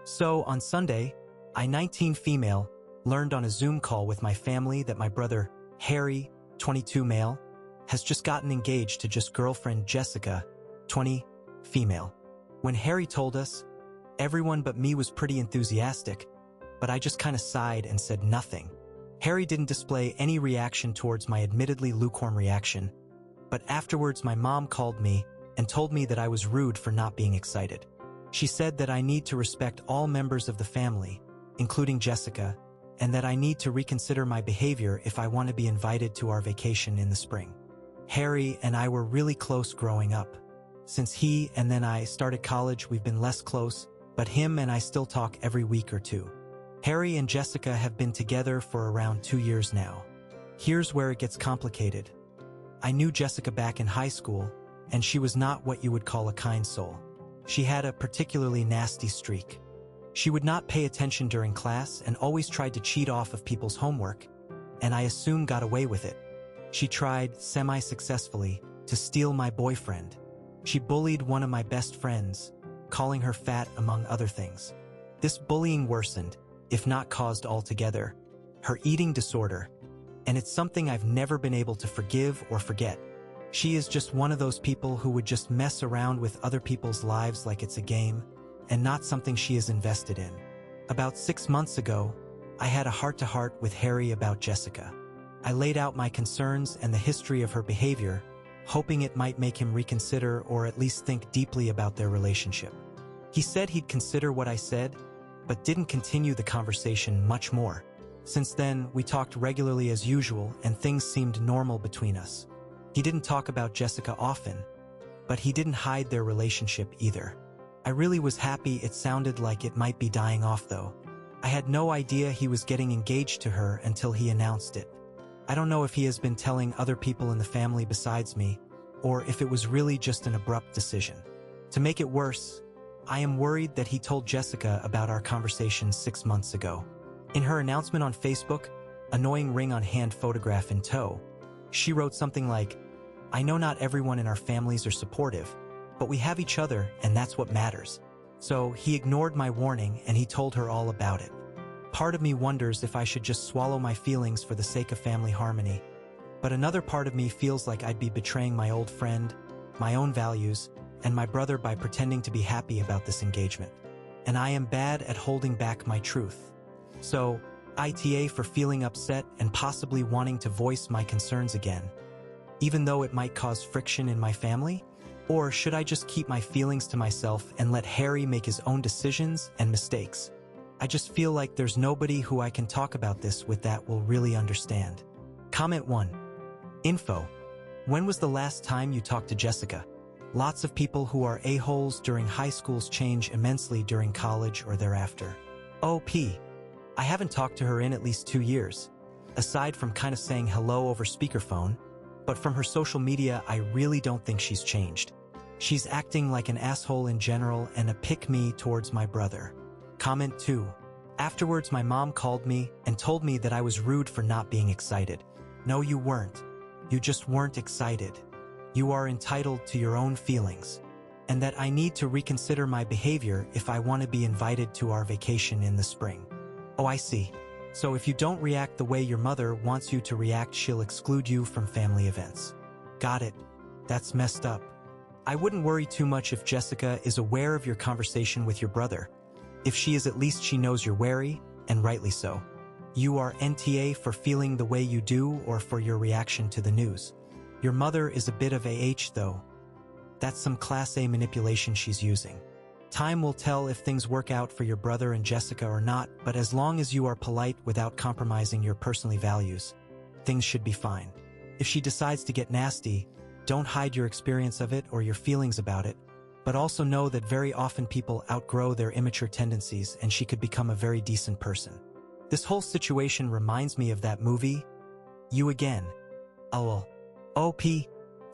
So, on Sunday, I, 19 female, learned on a Zoom call with my family that my brother, Harry, 22 male, has just gotten engaged to just girlfriend Jessica, 20, female. When Harry told us, everyone but me was pretty enthusiastic, but I just kind of sighed and said nothing. Harry didn't display any reaction towards my admittedly lukewarm reaction, but afterwards my mom called me and told me that I was rude for not being excited. She said that I need to respect all members of the family, including Jessica, and that I need to reconsider my behavior if I want to be invited to our vacation in the spring. Harry and I were really close growing up. Since he and then I started college, we've been less close, but him and I still talk every week or two. Harry and Jessica have been together for around 2 years now. Here's where it gets complicated. I knew Jessica back in high school, and she was not what you would call a kind soul. She had a particularly nasty streak. She would not pay attention during class and always tried to cheat off of people's homework, and I assume got away with it. She tried, semi-successfully, to steal my boyfriend. She bullied one of my best friends, calling her fat among other things. This bullying worsened, if not caused altogether, her eating disorder, and it's something I've never been able to forgive or forget. She is just one of those people who would just mess around with other people's lives like it's a game, and not something she is invested in. About 6 months ago, I had a heart-to-heart with Harry about Jessica. I laid out my concerns and the history of her behavior, hoping it might make him reconsider or at least think deeply about their relationship. He said he'd consider what I said, but didn't continue the conversation much more. Since then, we talked regularly as usual and things seemed normal between us. He didn't talk about Jessica often, but he didn't hide their relationship either. I really was happy. It sounded like it might be dying off though. I had no idea he was getting engaged to her until he announced it. I don't know if he has been telling other people in the family besides me, or if it was really just an abrupt decision. To make it worse, I am worried that he told Jessica about our conversation 6 months ago. In her announcement on Facebook, annoying ring on hand photograph in tow, she wrote something like, "I know not everyone in our families are supportive, but we have each other and that's what matters." So he ignored my warning and he told her all about it. Part of me wonders if I should just swallow my feelings for the sake of family harmony. But another part of me feels like I'd be betraying my old friend, my own values, and my brother by pretending to be happy about this engagement. And I am bad at holding back my truth. So, ITA for feeling upset and possibly wanting to voice my concerns again, even though it might cause friction in my family? Or should I just keep my feelings to myself and let Harry make his own decisions and mistakes? I just feel like there's nobody who I can talk about this with that will really understand. Comment 1. Info. When was the last time you talked to Jessica? Lots of people who are a-holes during high schools change immensely during college or thereafter. OP. I haven't talked to her in at least 2 years, aside from kind of saying hello over speakerphone, but from her social media I really don't think she's changed. She's acting like an asshole in general and a pick-me towards my brother. Comment 2. Afterwards my mom called me and told me that I was rude for not being excited. No, you weren't. You just weren't excited. You are entitled to your own feelings. And that I need to reconsider my behavior if I want to be invited to our vacation in the spring. Oh, I see. So if you don't react the way your mother wants you to react, she'll exclude you from family events. Got it. That's messed up. I wouldn't worry too much if Jessica is aware of your conversation with your brother. If she is, at least she knows you're wary, and rightly so. You are NTA for feeling the way you do or for your reaction to the news. Your mother is a bit of AH though. That's some class A manipulation she's using. Time will tell if things work out for your brother and Jessica or not, but as long as you are polite without compromising your personal values, things should be fine. If she decides to get nasty, don't hide your experience of it or your feelings about it, but also know that very often people outgrow their immature tendencies and she could become a very decent person. This whole situation reminds me of that movie, You Again. LOL. OP.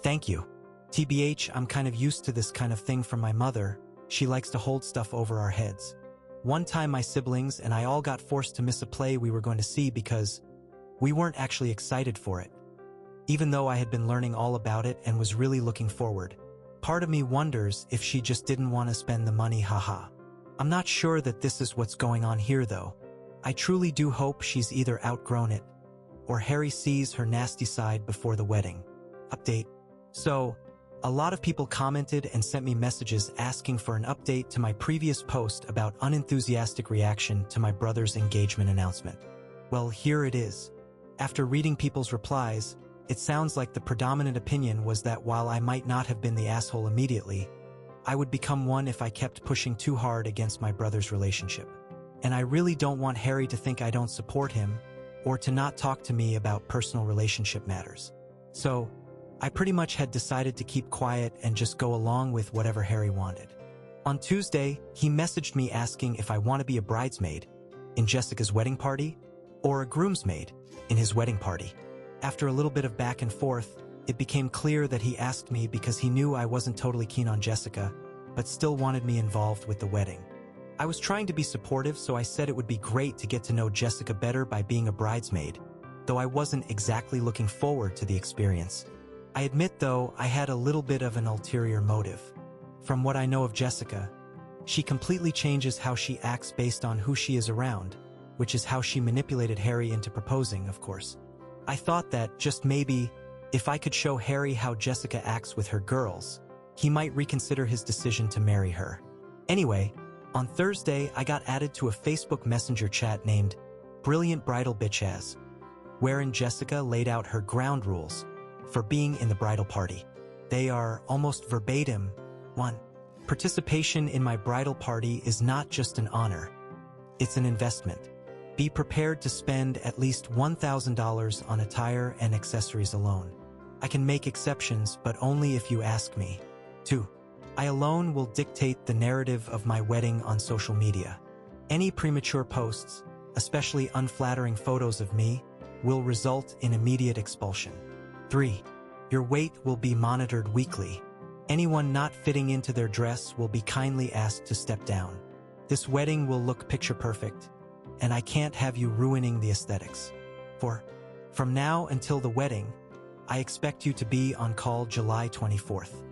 Thank you. TBH, I'm kind of used to this kind of thing from my mother. She likes to hold stuff over our heads. One time my siblings and I all got forced to miss a play we were going to see because we weren't actually excited for it, even though I had been learning all about it and was really looking forward. Part of me wonders if she just didn't want to spend the money, haha. I'm not sure that this is what's going on here though. I truly do hope she's either outgrown it or Harry sees her nasty side before the wedding. Update. So, a lot of people commented and sent me messages asking for an update to my previous post about unenthusiastic reaction to my brother's engagement announcement. Well, here it is. After reading people's replies, it sounds like the predominant opinion was that while I might not have been the asshole immediately, I would become one if I kept pushing too hard against my brother's relationship. And I really don't want Harry to think I don't support him or to not talk to me about personal relationship matters. So, I pretty much had decided to keep quiet and just go along with whatever Harry wanted. On Tuesday, he messaged me asking if I want to be a bridesmaid in Jessica's wedding party or a groomsmaid in his wedding party. After a little bit of back and forth, it became clear that he asked me because he knew I wasn't totally keen on Jessica, but still wanted me involved with the wedding. I was trying to be supportive, so I said it would be great to get to know Jessica better by being a bridesmaid, though I wasn't exactly looking forward to the experience. I admit, though, I had a little bit of an ulterior motive. From what I know of Jessica, she completely changes how she acts based on who she is around, which is how she manipulated Harry into proposing, of course. I thought that, just maybe, if I could show Harry how Jessica acts with her girls, he might reconsider his decision to marry her. Anyway, on Thursday, I got added to a Facebook Messenger chat named Brilliant Bridal Bitches, wherein Jessica laid out her ground rules for being in the bridal party. They are almost verbatim. 1. Participation in my bridal party is not just an honor. It's an investment. Be prepared to spend at least $1,000 on attire and accessories alone. I can make exceptions, but only if you ask me. 2. I alone will dictate the narrative of my wedding on social media. Any premature posts, especially unflattering photos of me, will result in immediate expulsion. 3. Your weight will be monitored weekly. Anyone not fitting into their dress will be kindly asked to step down. This wedding will look picture perfect, and I can't have you ruining the aesthetics. 4. From now until the wedding, I expect you to be on call July 24th.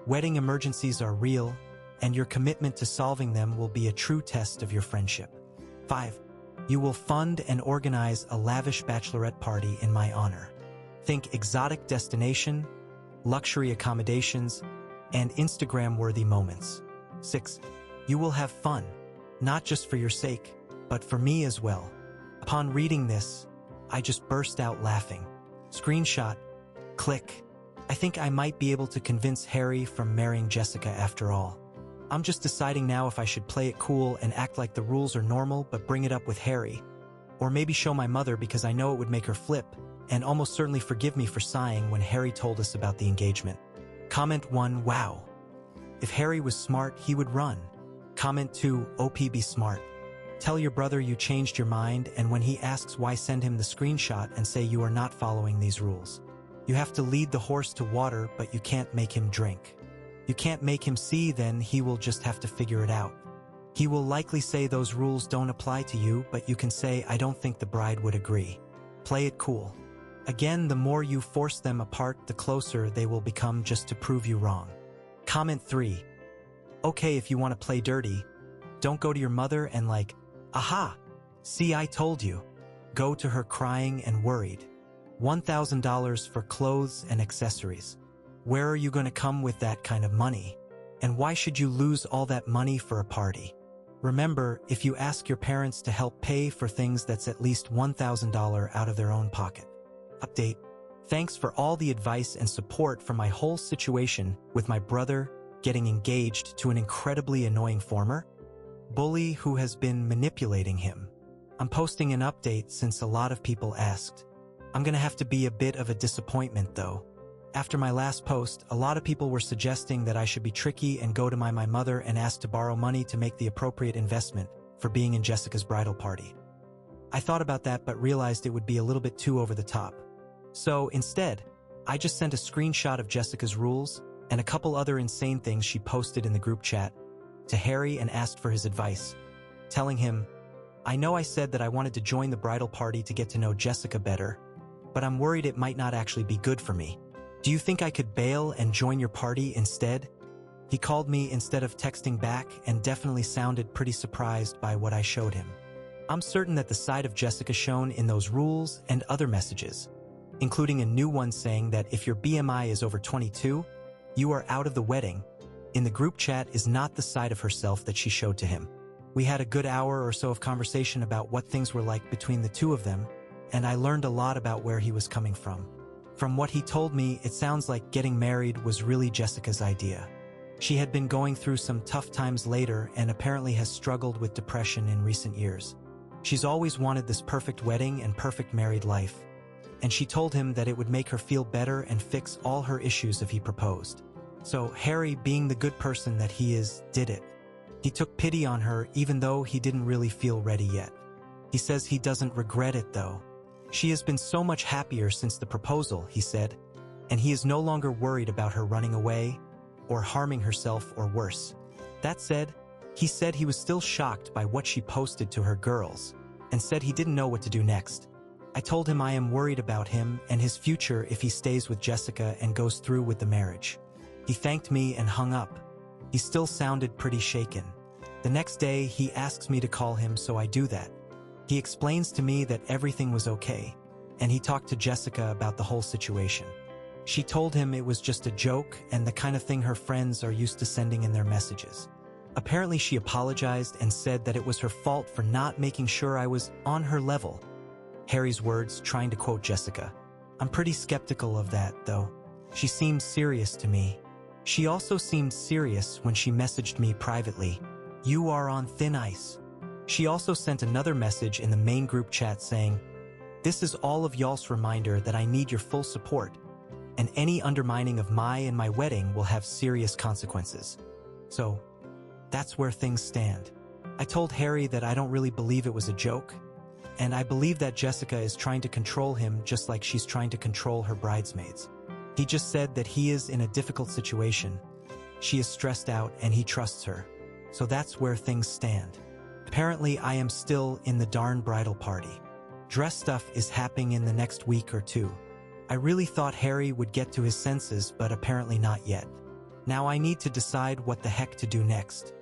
Wedding emergencies are real, and your commitment to solving them will be a true test of your friendship. 5. You will fund and organize a lavish bachelorette party in my honor. Think exotic destination, luxury accommodations, and Instagram-worthy moments. 6. You will have fun, not just for your sake, but for me as well. Upon reading this, I just burst out laughing. Screenshot. Click. I think I might be able to convince Harry from marrying Jessica after all. I'm just deciding now if I should play it cool and act like the rules are normal but bring it up with Harry. Or maybe show my mother because I know it would make her flip and almost certainly forgive me for sighing when Harry told us about the engagement. Comment 1, wow. If Harry was smart, he would run. Comment 2, OP be smart. Tell your brother you changed your mind, and when he asks why, send him the screenshot and say you are not following these rules. You have to lead the horse to water, but you can't make him drink. You can't make him see, then he will just have to figure it out. He will likely say those rules don't apply to you, but you can say, I don't think the bride would agree. Play it cool. Again, the more you force them apart, the closer they will become, just to prove you wrong. Comment 3. Okay, if you want to play dirty, don't go to your mother and like, aha, see, I told you. Go to her crying and worried. $1,000 for clothes and accessories. Where are you going to come with that kind of money? And why should you lose all that money for a party? Remember, if you ask your parents to help pay for things, that's at least $1,000 out of their own pocket. Update. Thanks for all the advice and support for my whole situation with my brother getting engaged to an incredibly annoying former bully who has been manipulating him. I'm posting an update since a lot of people asked. I'm gonna have to be a bit of a disappointment though. After my last post, a lot of people were suggesting that I should be tricky and go to my mother and ask to borrow money to make the appropriate investment for being in Jessica's bridal party. I thought about that but realized it would be a little bit too over the top. So instead, I just sent a screenshot of Jessica's rules and a couple other insane things she posted in the group chat to Harry and asked for his advice, telling him, I know I said that I wanted to join the bridal party to get to know Jessica better, but I'm worried it might not actually be good for me. Do you think I could bail and join your party instead? He called me instead of texting back and definitely sounded pretty surprised by what I showed him. I'm certain that the side of Jessica shown in those rules and other messages, including a new one saying that if your BMI is over 22, you are out of the wedding, in the group chat is not the side of herself that she showed to him. We had a good hour or so of conversation about what things were like between the two of them, and I learned a lot about where he was coming from. From what he told me, it sounds like getting married was really Jessica's idea. She had been going through some tough times later and apparently has struggled with depression in recent years. She's always wanted this perfect wedding and perfect married life, and she told him that it would make her feel better and fix all her issues if he proposed. So Harry, being the good person that he is, did it. He took pity on her even though he didn't really feel ready yet. He says he doesn't regret it though. She has been so much happier since the proposal, he said, and he is no longer worried about her running away or harming herself or worse. That said, he said he was still shocked by what she posted to her girls and said he didn't know what to do next. I told him I am worried about him and his future if he stays with Jessica and goes through with the marriage. He thanked me and hung up. He still sounded pretty shaken. The next day, he asks me to call him, so I do that. He explains to me that everything was okay, and he talked to Jessica about the whole situation. She told him it was just a joke and the kind of thing her friends are used to sending in their messages. Apparently, she apologized and said that it was her fault for not making sure I was on her level. Harry's words, trying to quote Jessica. I'm pretty skeptical of that, though. She seemed serious to me. She also seemed serious when she messaged me privately. You are on thin ice. She also sent another message in the main group chat saying, this is all of y'all's reminder that I need your full support, and any undermining of my and my wedding will have serious consequences. So, that's where things stand. I told Harry that I don't really believe it was a joke, and I believe that Jessica is trying to control him just like she's trying to control her bridesmaids. He just said that he is in a difficult situation. She is stressed out and he trusts her. So that's where things stand. Apparently, I am still in the darn bridal party. Dress stuff is happening in the next week or two. I really thought Harry would get to his senses, but apparently not yet. Now I need to decide what the heck to do next.